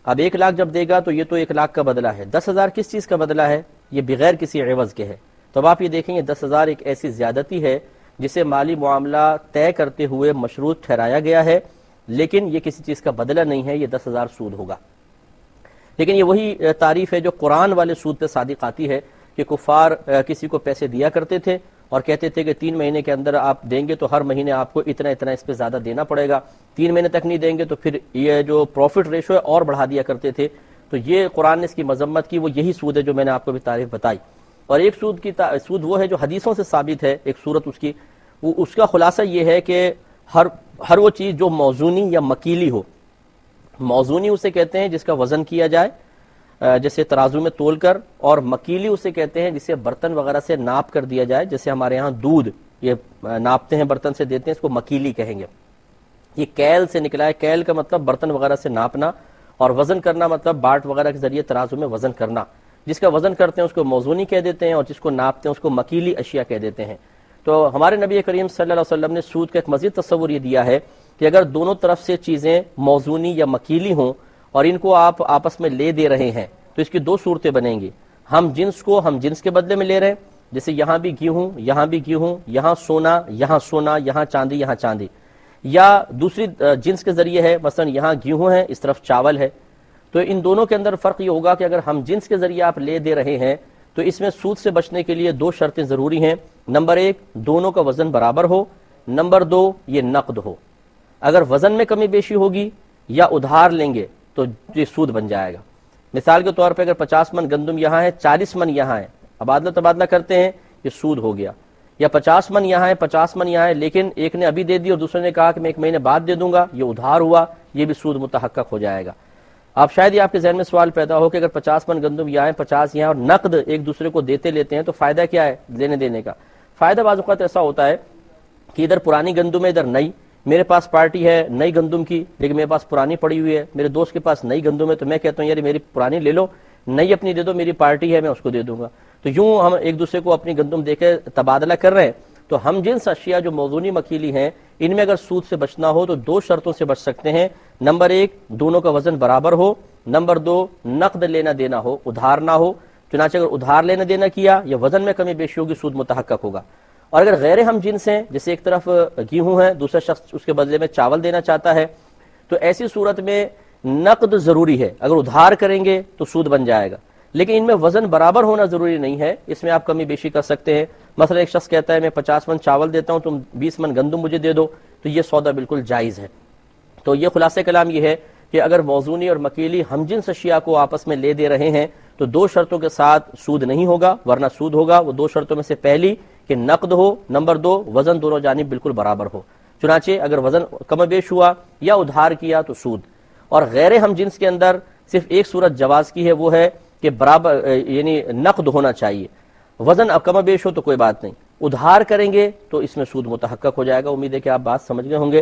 اب 1 لاکھ جب دے گا تو یہ تو 1 لاکھ کا بدلہ ہے، 10,000 کس چیز کا بدلہ ہے؟ یہ بغیر کسی عوض کے ہے. تو اب آپ یہ دیکھیں گے 10,000 ایک ایسی زیادتی ہے جسے مالی معاملہ طے کرتے ہوئے مشروط ٹھہرایا گیا ہے، لیکن یہ کسی چیز کا بدلہ نہیں ہے، یہ 10,000 سود ہوگا. لیکن یہ وہی تعریف ہے جو قرآن والے سود پہ صادق آتی ہے کہ کفار کسی کو پیسے دیا کرتے تھے اور کہتے تھے کہ 3 مہینے کے اندر آپ دیں گے تو ہر مہینے آپ کو اتنا اتنا اس پہ زیادہ دینا پڑے گا، 3 مہینے تک نہیں دیں گے تو پھر یہ جو پروفٹ ریشو ہے اور بڑھا دیا کرتے تھے. تو یہ قرآن نے اس کی مذمت کی، وہ یہی سود ہے جو میں نے آپ کو بھی تعریف بتائی. اور ایک سود وہ ہے جو حدیثوں سے ثابت ہے، ایک صورت اس کی، وہ اس کا خلاصہ یہ ہے کہ ہر وہ چیز جو موزونی یا مکیلی ہو. موزونی اسے کہتے ہیں جس کا وزن کیا جائے جیسے ترازو میں تول کر، اور مکیلی اسے کہتے ہیں جسے برتن وغیرہ سے ناپ کر دیا جائے، جیسے ہمارے ہاں دودھ یہ ناپتے ہیں برتن سے دیتے ہیں، اس کو مکیلی کہیں گے. یہ کیل سے نکلا ہے، کیل کا مطلب برتن وغیرہ سے ناپنا، اور وزن کرنا مطلب باٹ وغیرہ کے ذریعے ترازو میں وزن کرنا. جس کا وزن کرتے ہیں اس کو موزونی کہہ دیتے ہیں، اور جس کو ناپتے ہیں اس کو مکیلی اشیاء کہہ دیتے ہیں. تو ہمارے نبی کریم صلی اللہ علیہ وسلم نے سود کا ایک مزید تصور یہ دیا ہے کہ اگر دونوں طرف سے چیزیں موزونی یا مکیلی ہوں اور ان کو آپ آپس میں لے دے رہے ہیں تو اس کی دو صورتیں بنیں گی. ہم جنس کو ہم جنس کے بدلے میں لے رہے ہیں، جیسے یہاں بھی گیہوں یہاں بھی گیہوں، یہاں سونا یہاں چاندی یہاں چاندی، یا دوسری جنس کے ذریعے ہے، مثلا یہاں گیہوں ہے اس طرف چاول ہے. تو ان دونوں کے اندر فرق یہ ہوگا کہ اگر ہم جنس کے ذریعے آپ لے دے رہے ہیں تو اس میں سود سے بچنے کے لیے دو شرطیں ضروری ہیں. نمبر ایک، دونوں کا وزن برابر ہو. نمبر دو، یہ نقد ہو. اگر وزن میں کمی بیشی ہوگی یا ادھار لیں گے تو یہ سود بن جائے گا. مثال کے طور پہ اگر 50 من گندم یہاں ہے 40 من یہاں ہے، اب عدل تبادلہ کرتے ہیں، یہ سود ہو گیا. یا 50 من یہاں ہے 50 من یہاں ہے، لیکن ایک نے ابھی دے دی اور دوسرے نے کہا کہ میں 1 مہینے بعد دے دوں گا، یہ ادھار ہوا، یہ بھی سود متحقق ہو جائے گا. آپ شاید یہ آپ کے ذہن میں سوال پیدا ہو کہ اگر 50 من گندم یہاں ہے 50 یہاں اور نقد ایک دوسرے کو دیتے لیتے ہیں تو فائدہ کیا ہے لینے دینے کا؟ فائدہ بعض اوقات ایسا ہوتا ہے کہ ادھر پرانی گندم ہے ادھر نئی، میرے پاس پارٹی ہے نئی گندم کی لیکن میرے پاس پرانی پڑی ہوئی ہے، میرے دوست کے پاس نئی گندم ہے تو میں کہتا ہوں یار میری پرانی لے لو، نئی اپنی دے دو، میری پارٹی ہے میں اس کو دے دوں گا. تو یوں ہم ایک دوسرے کو اپنی گندم دے کے تبادلہ کر رہے ہیں. تو ہم جنس اشیاء جو موزونی مکیلی ہیں ان میں اگر سود سے بچنا ہو تو دو شرطوں سے بچ سکتے ہیں. نمبر ایک، دونوں کا وزن برابر ہو. نمبر دو، نقد لینا دینا ہو، ادھار نہ ہو. چنانچہ اگر ادھار لینا دینا کیا یا وزن میں کمی بیشی ہوگی سود متحقق ہوگا. اور اگر غیر ہم جنس ہیں، جیسے ایک طرف گیہوں ہے دوسرا شخص اس کے بدلے میں چاول دینا چاہتا ہے، تو ایسی صورت میں نقد ضروری ہے. اگر ادھار کریں گے تو سود بن جائے گا، لیکن ان میں وزن برابر ہونا ضروری نہیں ہے، اس میں آپ کمی بیشی کر سکتے ہیں. مثلا ایک شخص کہتا ہے میں 50 من چاول دیتا ہوں تم 20 من گندم مجھے دے دو، تو یہ سودا بالکل جائز ہے. تو یہ خلاصہ کلام یہ ہے کہ اگر موزونی اور مکیلی ہم جنس اشیاء کو آپس میں لے دے رہے ہیں تو دو شرطوں کے ساتھ سود نہیں ہوگا، ورنہ سود ہوگا وہ دو شرطوں میں سے پہلی کہ نقد ہو، نمبر دو وزن دونوں جانب بالکل برابر ہو. چنانچہ اگر وزن کم بیش ہوا یا ادھار کیا تو سود. اور غیر ہم جنس کے اندر صرف ایک صورت جواز کی ہے، وہ ہے کہ برابر یعنی نقد ہونا چاہیے، وزن اب کم بیش ہو تو کوئی بات نہیں. ادھار کریں گے تو اس میں سود متحقق ہو جائے گا. امید ہے کہ آپ بات سمجھ گئے ہوں گے.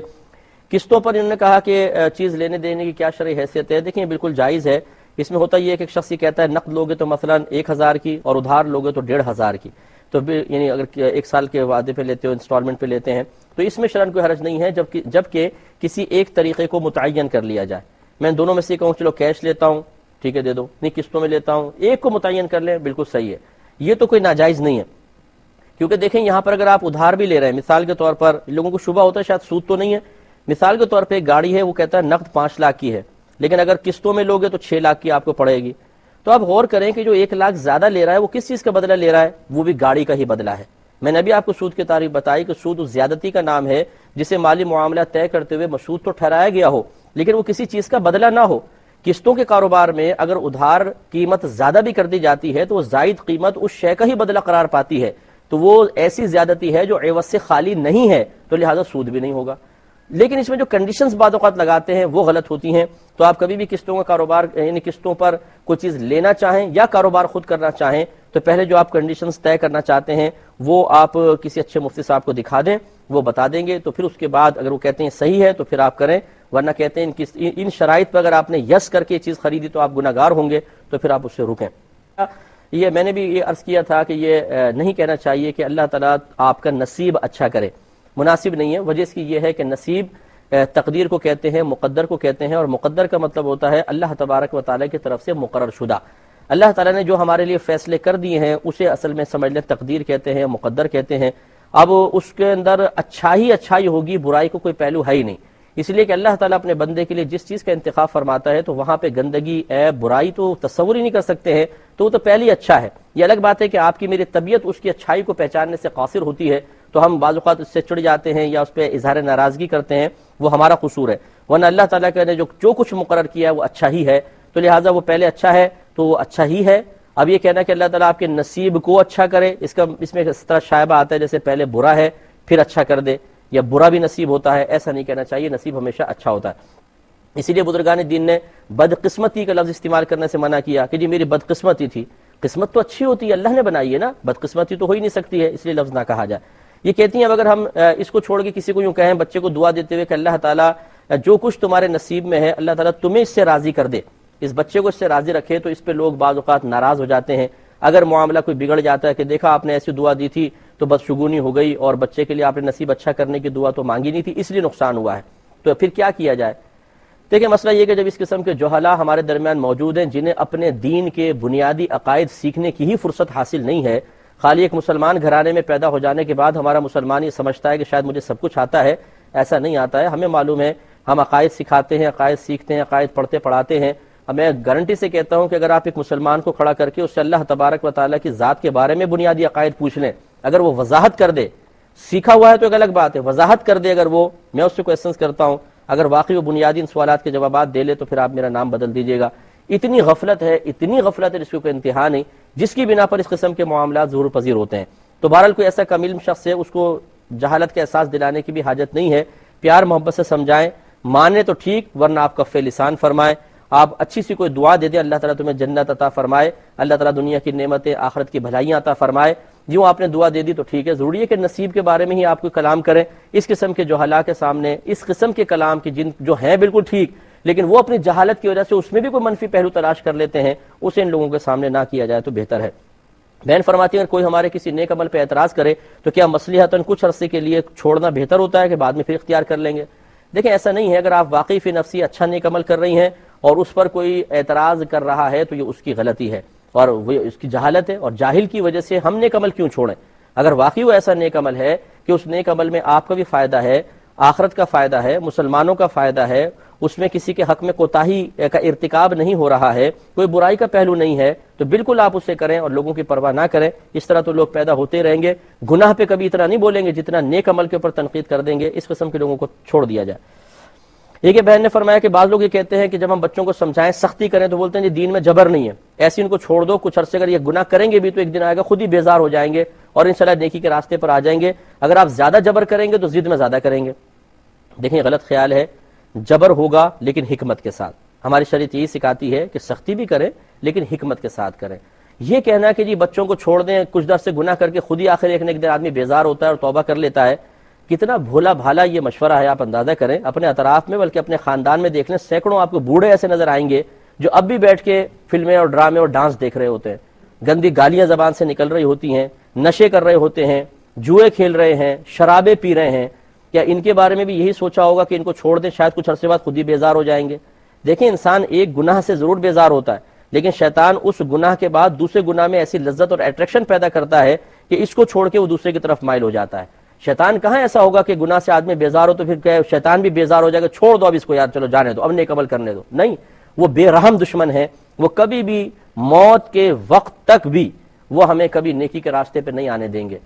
قسطوں پر انہوں نے کہا کہ چیز لینے دینے کی کیا شرعی حیثیت ہے؟ دیکھیں بالکل جائز ہے. اس میں ہوتا یہ ہے کہ ایک شخص یہ کہتا ہے نقد لوگے تو مثلا 1000 کی اور ادھار لوگے تو 1500 کی، تو یعنی اگر 1 سال کے وعدے پہ لیتے ہو انسٹالمنٹ پہ لیتے ہیں تو اس میں شرعاً کوئی حرج نہیں ہے، جبکہ کسی ایک طریقے کو متعین کر لیا جائے. میں دونوں میں سے کہوں چلو کیش لیتا ہوں ٹھیک ہے دے دو، نہیں قسطوں میں لیتا ہوں، ایک کو متعین کر لیں بالکل صحیح ہے. یہ تو کوئی ناجائز نہیں ہے، کیونکہ دیکھیں یہاں پر اگر آپ ادھار بھی لے رہے ہیں، مثال کے طور پر لوگوں کو شبہ ہوتا ہے شاید سود تو نہیں ہے، مثال کے طور پہ ایک گاڑی ہے وہ کہتا ہے نقد 5 لاکھ کی ہے لیکن اگر قسطوں میں لوگے تو 6 لاکھ کی آپ کو پڑے گی. تو آپ غور کریں کہ جو 1 لاکھ زیادہ لے رہا ہے وہ کس چیز کا بدلہ لے رہا ہے؟ وہ بھی گاڑی کا ہی بدلہ ہے. میں نے ابھی آپ کو سود کی تعریف بتائی کہ سود اس زیادتی کا نام ہے جسے مالی معاملہ طے کرتے ہوئے مشروط تو ٹھہرایا گیا ہو لیکن وہ کسی چیز کا بدلہ نہ ہو. قسطوں کے کاروبار میں اگر ادھار قیمت زیادہ بھی کر دی جاتی ہے تو وہ زائد قیمت اس شے کا ہی بدلہ قرار پاتی ہے، تو وہ ایسی زیادتی ہے جو عوض سے خالی نہیں ہے، تو لہذا سود بھی نہیں ہوگا. لیکن اس میں جو کنڈیشنز بعض اوقات لگاتے ہیں وہ غلط ہوتی ہیں. تو آپ کبھی بھی قسطوں کا کاروبار یعنی قسطوں پر کوئی چیز لینا چاہیں یا کاروبار خود کرنا چاہیں تو پہلے جو آپ کنڈیشنز طے کرنا چاہتے ہیں وہ آپ کسی اچھے مفتی صاحب کو دکھا دیں، وہ بتا دیں گے. تو پھر اس کے بعد اگر وہ کہتے ہیں صحیح ہے تو پھر آپ کریں، ورنہ کہتے ہیں ان شرائط پر اگر آپ نے یس کر کے یہ چیز خریدی تو آپ گناہگار ہوں گے، تو پھر آپ اس سے رکیں. یہ میں نے بھی یہ عرض کیا تھا کہ یہ نہیں کہنا چاہیے کہ اللہ تعالیٰ آپ کا نصیب اچھا کرے، مناسب نہیں ہے. وجہ اس کی یہ ہے کہ نصیب تقدیر کو کہتے ہیں، مقدر کو کہتے ہیں، اور مقدر کا مطلب ہوتا ہے اللہ تبارک و تعالیٰ کی طرف سے مقرر شدہ. اللہ تعالیٰ نے جو ہمارے لیے فیصلے کر دیے ہیں اسے اصل میں سمجھ لیں تقدیر کہتے ہیں، مقدر کہتے ہیں. اب اس کے اندر اچھائی ہوگی، برائی کو کوئی پہلو ہے ہی نہیں. اس لیے کہ اللہ تعالیٰ اپنے بندے کے لیے جس چیز کا انتخاب فرماتا ہے تو وہاں پہ گندگی عیب برائی تو تصور ہی نہیں کر سکتے ہیں، تو وہ تو پہلی اچھا ہے. یہ الگ بات ہے کہ آپ کی میری طبیعت اس کی اچھائی کو پہچاننے سے قاصر ہوتی ہے تو ہم بعض اوقات اس سے چڑ جاتے ہیں یا اس پہ اظہار ناراضگی کرتے ہیں، وہ ہمارا قصور ہے. ورنہ اللہ تعالیٰ نے جو کچھ مقرر کیا ہے وہ اچھا ہی ہے، تو لہٰذا وہ پہلے اچھا ہے تو وہ اچھا ہی ہے. اب یہ کہنا کہ اللہ تعالیٰ آپ کے نصیب کو اچھا کرے، اس میں اس طرح شائبہ آتا ہے جیسے پہلے برا ہے پھر اچھا کر دے، یا برا بھی نصیب ہوتا ہے، ایسا نہیں کہنا چاہیے. نصیب ہمیشہ اچھا ہوتا ہے. اسی لیے بزرگان دین نے بدقسمتی کا لفظ استعمال کرنے سے منع کیا کہ جی میری بدقسمتی تھی. قسمت تو اچھی ہوتی ہے، اللہ نے بنائی ہے نا، بدقسمتی تو ہو ہی نہیں سکتی ہے، اس لیے لفظ نہ کہا جائے. یہ کہتی ہیں اب اگر ہم اس کو چھوڑ کے کسی کو یوں کہیں بچے کو دعا دیتے ہوئے کہ اللہ تعالیٰ جو کچھ تمہارے نصیب میں ہے اللہ تعالیٰ تمہیں اس سے راضی کر دے، اس بچے کو اس سے راضی رکھے، تو اس پہ لوگ بعض اوقات ناراض ہو جاتے ہیں۔ اگر معاملہ کوئی بگڑ جاتا ہے کہ دیکھا آپ نے ایسی دعا دی تھی تو بس شگونی ہو گئی، اور بچے کے لیے آپ نے نصیب اچھا کرنے کی دعا تو مانگی نہیں تھی، اس لیے نقصان ہوا ہے، تو پھر کیا کیا جائے؟ دیکھیں مسئلہ یہ کہ جب اس قسم کے جہلا ہمارے درمیان موجود ہیں جنہیں اپنے دین کے بنیادی عقائد سیکھنے کی ہی فرصت حاصل نہیں ہے، خالی ایک مسلمان گھرانے میں پیدا ہو جانے کے بعد ہمارا مسلمان یہ سمجھتا ہے کہ شاید مجھے سب کچھ آتا ہے، ایسا نہیں آتا ہے۔ ہمیں معلوم ہے، ہم عقائد سکھاتے ہیں، عقائد سیکھتے ہیں، عقائد پڑھتے پڑھاتے ہیں۔ میں گارنٹی سے کہتا ہوں کہ اگر آپ ایک مسلمان کو کھڑا کر کے اس سے اللہ تبارک و تعالیٰ کی ذات کے بارے میں بنیادی عقائد پوچھ لیں، اگر وہ وضاحت کر دے، سیکھا ہوا ہے تو ایک الگ بات ہے، وضاحت کر دے، اگر وہ، میں اس سے کویسچنز کرتا ہوں، اگر واقعی وہ بنیادی ان سوالات کے جوابات دے لے تو پھر آپ میرا نام بدل دیجیے گا۔ اتنی غفلت ہے جس کو کوئی انتہا نہیں، جس کی بنا پر اس قسم کے معاملات ظہور پذیر ہوتے ہیں۔ تو بہرحال کوئی ایسا کم علم شخص ہے، اس کو جہالت کا احساس دلانے کی بھی حاجت نہیں ہے، پیار محبت سے سمجھائیں، مانے تو ٹھیک، ورنہ آپ کف لسان فرمائیں، آپ اچھی سی کوئی دعا دے دیں، اللہ تعالیٰ تمہیں جنت عطا فرمائے، اللہ تعالیٰ دنیا کی نعمتیں آخرت کی بھلائیاں عطا فرمائے، یوں آپ نے دعا دے دی تو ٹھیک ہے۔ ضروری ہے کہ نصیب کے بارے میں ہی آپ کو کلام کریں۔ اس قسم کے جہلا کے سامنے اس قسم کے کلام کی جو ہیں بالکل ٹھیک، لیکن وہ اپنی جہالت کی وجہ سے اس میں بھی کوئی منفی پہلو تلاش کر لیتے ہیں، اسے ان لوگوں کے سامنے نہ کیا جائے تو بہتر ہے۔ بہن فرماتی ہیں اگر کوئی ہمارے کسی نیک عمل پہ اعتراض کرے تو کیا مصلحتاً کچھ عرصے کے لیے چھوڑنا بہتر ہوتا ہے کہ بعد میں پھر اختیار کر لیں گے؟ دیکھیں ایسا نہیں ہے، اگر آپ واقعی فی نفسی اچھا نیک عمل کر رہی ہیں اور اس پر کوئی اعتراض کر رہا ہے تو یہ اس کی غلطی ہے اور وہ اس کی جہالت ہے، اور جاہل کی وجہ سے ہم نیک عمل کیوں چھوڑیں؟ اگر واقعی وہ ایسا نیک عمل ہے کہ اس نیک عمل میں آپ کا بھی فائدہ ہے، آخرت کا فائدہ ہے، مسلمانوں کا فائدہ ہے، اس میں کسی کے حق میں کوتاہی کا ارتکاب نہیں ہو رہا ہے، کوئی برائی کا پہلو نہیں ہے، تو بالکل آپ اسے کریں اور لوگوں کی پرواہ نہ کریں۔ اس طرح تو لوگ پیدا ہوتے رہیں گے، گناہ پہ کبھی اتنا نہیں بولیں گے جتنا نیک عمل کے اوپر تنقید کر دیں گے۔ اس قسم کے لوگوں کو چھوڑ دیا جائے۔ ایک بہن نے فرمایا کہ بعض لوگ یہ کہتے ہیں کہ جب ہم بچوں کو سمجھائیں، سختی کریں، تو بولتے ہیں جی دین میں جبر نہیں ہے، ایسے ان کو چھوڑ دو، کچھ عرصے اگر یہ گناہ کریں گے بھی تو ایک دن آئے گا خود ہی بیزار ہو جائیں گے اور انشاءاللہ نیکی کے راستے پر آ جائیں گے۔ اگر آپ زیادہ جبر کریں گے تو ضد میں زیادہ کریں گے۔ دیکھیں غلط خیال ہے، جبر ہوگا لیکن حکمت کے ساتھ۔ ہماری شریعت یہی سکھاتی ہے کہ سختی بھی کریں لیکن حکمت کے ساتھ کریں۔ یہ کہنا کہ جی بچوں کو چھوڑ دیں، کچھ دیر سے گناہ کر کے خود ہی آخر ایک نہ ایک دن آدمی بیزار ہوتا ہے اور توبہ کر لیتا ہے، کتنا بھولا بھالا یہ مشورہ ہے، آپ اندازہ کریں اپنے اطراف میں بلکہ اپنے خاندان میں دیکھ لیں، سینکڑوں آپ کو بوڑھے ایسے نظر آئیں گے جو اب بھی بیٹھ کے فلمیں اور ڈرامے اور ڈانس دیکھ رہے ہوتے ہیں، گندی گالیاں زبان سے نکل رہی ہوتی ہیں، نشے کر رہے ہوتے ہیں، جوئے کھیل رہے ہیں، شرابیں پی رہے ہیں۔ کیا ان کے بارے میں بھی یہی سوچا ہوگا کہ ان کو چھوڑ دیں، شاید کچھ عرصے بعد خود ہی بیزار ہو جائیں گے؟ دیکھیں انسان ایک گناہ سے ضرور بیزار ہوتا ہے، لیکن شیطان اس گناہ کے بعد دوسرے گناہ میں ایسی لذت اور اٹریکشن پیدا کرتا ہے کہ اس کو چھوڑ کے وہ دوسرے کی طرف مائل ہو جاتا ہے۔ شیطان کہاں ایسا ہوگا کہ گناہ سے آدمی بیزار ہو تو پھر کہ شیطان بھی بیزار ہو جائے گا، چھوڑ دو اب اس کو یار، چلو جانے دو، اب نیک عمل کرنے دو۔ نہیں، وہ بے رحم دشمن ہے، وہ کبھی بھی موت کے وقت تک بھی وہ ہمیں کبھی نیکی کے راستے پہ نہیں آنے دیں گے۔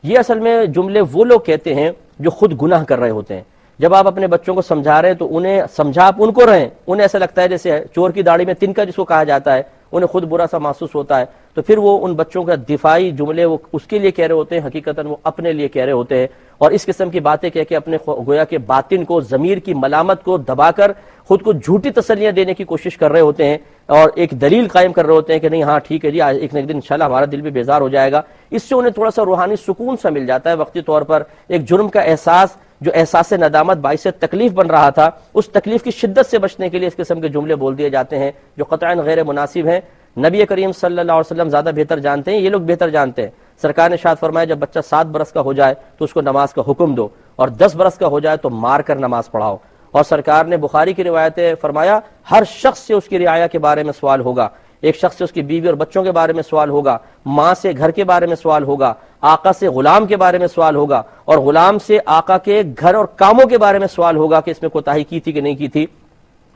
یہ اصل میں جملے وہ لوگ کہتے ہیں جو خود گناہ کر رہے ہوتے ہیں۔ جب آپ اپنے بچوں کو سمجھا رہے ہیں تو انہیں سمجھا آپ ان کو رہے ہیں، انہیں ایسا لگتا ہے جیسے چور کی داڑھی میں تنکا جس کو کہا جاتا ہے، انہیں خود برا سا محسوس ہوتا ہے، تو پھر وہ ان بچوں کا دفاعی جملے وہ اس کے لیے کہہ رہے ہوتے ہیں، حقیقتاً وہ اپنے لیے کہہ رہے ہوتے ہیں، اور اس قسم کی باتیں کہہ کے اپنے گویا کے باطن کو، ضمیر کی ملامت کو دبا کر خود کو جھوٹی تسلیاں دینے کی کوشش کر رہے ہوتے ہیں اور ایک دلیل قائم کر رہے ہوتے ہیں کہ نہیں ہاں ٹھیک ہے جی، ایک نہ ایک دن انشاءاللہ ہمارا دل بھی بیزار ہو جائے گا۔ اس سے انہیں تھوڑا سا روحانی سکون سا مل جاتا ہے وقتی طور پر، ایک جرم کا احساس جو احساس ندامت باعث تکلیف بن رہا تھا، اس تکلیف کی شدت سے بچنے کے لیے اس قسم کے جملے بول دیے جاتے ہیں جو قطعاً غیر مناسب ہیں۔ نبی کریم صلی اللہ علیہ وسلم زیادہ بہتر جانتے ہیں، یہ لوگ بہتر جانتے ہیں۔ سرکار نے ارشاد فرمایا جب بچہ 7 برس کا ہو جائے تو اس کو نماز کا حکم دو، اور 10 برس کا ہو جائے تو مار کر نماز پڑھاؤ۔ اور سرکار نے بخاری کی روایت فرمایا ہر شخص سے اس کی رعایا کے بارے میں سوال ہوگا، ایک شخص سے اس کی بیوی اور بچوں کے بارے میں سوال ہوگا، ماں سے گھر کے بارے میں سوال ہوگا، آقا سے غلام کے بارے میں سوال ہوگا، اور غلام سے آقا کے گھر اور کاموں کے بارے میں سوال ہوگا کہ اس میں کوتاہی کی تھی کہ نہیں کی تھی۔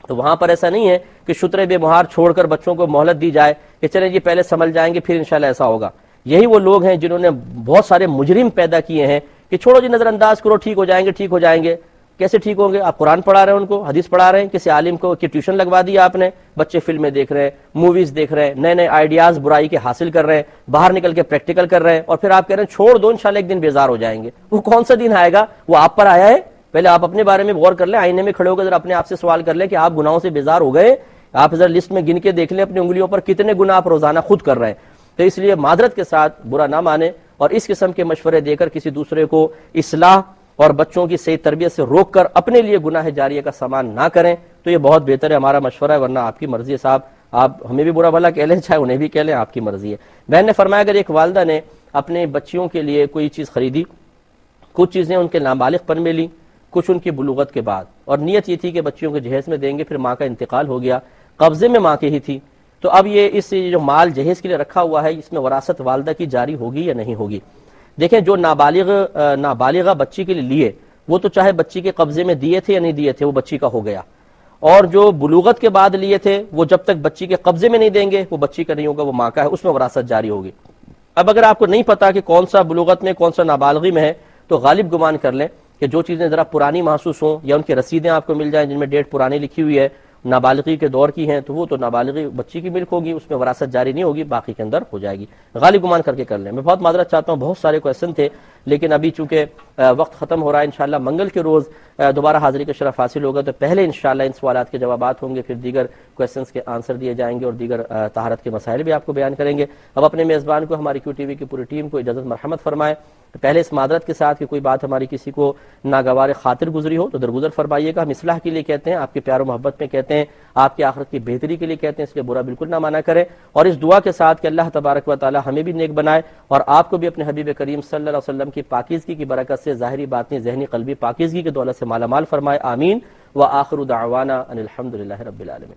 تو وہاں پر ایسا نہیں ہے کہ شترے بے مہار چھوڑ کر بچوں کو مہلت دی جائے کہ چلیں جی پہلے سنبھل جائیں گے پھر انشاءاللہ ایسا ہوگا۔ یہی وہ لوگ ہیں جنہوں نے بہت سارے مجرم پیدا کیے ہیں کہ چھوڑو جی نظر انداز کرو، ٹھیک ہو جائیں گے ٹھیک ہو جائیں گے۔ کیسے ٹھیک ہوں گے؟ آپ قرآن پڑھا رہے ہیں، ان کو حدیث پڑھا رہے ہیں، کسی عالم کو کی ٹیوشن لگوا دی آپ نے، بچے فلمیں دیکھ رہے ہیں، موویز دیکھ رہے ہیں، نئے نئے آئیڈیاز برائی کے حاصل کر رہے ہیں، باہر نکل کے پریکٹیکل کر رہے ہیں، اور پھر آپ کہہ رہے ہیں چھوڑ دو انشاءاللہ ایک دن بیزار ہو جائیں گے۔ وہ کون سا دن آئے گا؟ وہ آپ پر آیا ہے؟ پہلے آپ اپنے بارے میں غور کر لیں، آئینے میں کھڑے ہو کر ذرا اپنے آپ سے سوال کر لیں کہ آپ گناہوں سے بیزار ہو گئے؟ آپ ذرا لسٹ میں گن کے دیکھ لیں اپنی انگلیوں پر کتنے گناہ آپ روزانہ خود کر رہے ہیں۔ تو اس لیے معذرت کے ساتھ برا نہ مانیں اور اس قسم کے مشورے دے کر کسی دوسرے کو اصلاح اور بچوں کی صحیح تربیت سے روک کر اپنے لیے گناہ جاریہ کا سامان نہ کریں تو یہ بہت بہتر ہے، ہمارا مشورہ ہے، ورنہ آپ کی مرضی ہے صاحب، آپ ہمیں بھی برا بھلا کہہ لیں چاہے انہیں بھی کہہ لیں، آپ کی مرضی ہے۔ بہن نے فرمایا اگر ایک والدہ نے اپنے بچیوں کے لیے کوئی چیز خریدی، کچھ چیزیں ان کے نابالغ پن میں لی، کچھ ان کی بلوغت کے بعد، اور نیت یہ تھی کہ بچیوں کے جہیز میں دیں گے، پھر ماں کا انتقال ہو گیا، قبضے میں ماں کی ہی تھی، تو اب یہ اس جو مال جہیز کے لیے رکھا ہوا ہے اس میں وراثت والدہ کی جاری ہوگی یا نہیں ہوگی؟ دیکھیں جو نابالغہ بچی کے لیے وہ تو چاہے بچی کے قبضے میں دیے تھے یا نہیں دیے تھے وہ بچی کا ہو گیا، اور جو بلوغت کے بعد لیے تھے وہ جب تک بچی کے قبضے میں نہیں دیں گے وہ بچی کا نہیں ہوگا، وہ ماں کا ہے، اس میں وراثت جاری ہوگی۔ اب اگر آپ کو نہیں پتا کہ کون سا بلوغت میں کون سا نابالغی میں ہے تو غالب گمان کر لیں کہ جو چیزیں ذرا پرانی محسوس ہوں یا ان کی رسیدیں آپ کو مل جائیں جن میں ڈیٹ پرانی لکھی ہوئی ہے، نابالغی کے دور کی ہیں، تو وہ تو نابالغی بچی کی ملک ہوگی، اس میں وراثت جاری نہیں ہوگی، باقی کے اندر ہو جائے گی۔ غالب گمان کر کے کر لیں۔ میں بہت معذرت چاہتا ہوں، بہت سارے کویشچن تھے لیکن ابھی چونکہ وقت ختم ہو رہا ہے، انشاءاللہ منگل کے روز دوبارہ حاضری کا شرف حاصل ہوگا تو پہلے انشاءاللہ ان سوالات کے جوابات ہوں گے، پھر دیگر کویشچنز کے آنسر دیے جائیں گے اور دیگر طہارت کے مسائل بھی آپ کو بیان کریں گے۔ اب اپنے میزبان کو، ہماری کیو ٹی وی کی پوری ٹیم کو اجازت مرحمت فرمائے، پہلے اس معذرت کے ساتھ کہ کوئی بات ہماری کسی کو ناگوار خاطر گزری ہو تو درگزر فرمائیے گا، ہم اصلاح کے لیے کہتے ہیں، آپ کے پیار و محبت میں کہتے ہیں، آپ کی آخرت کی بہتری کے لیے کہتے ہیں، اس لیے برا بالکل نہ مانا کریں، اور اس دعا کے ساتھ کہ اللہ تبارک و تعالی ہمیں بھی نیک بنائے اور آپ کو بھی اپنے حبیب کریم صلی اللہ علیہ وسلم کی پاکیزگی کی برکت سے ظاہری باطنی ذہنی قلبی پاکیزگی کی دولت سے مالا مال فرمائے، آمین۔ وآخر دعوانا ان الحمد للہ رب العالمین۔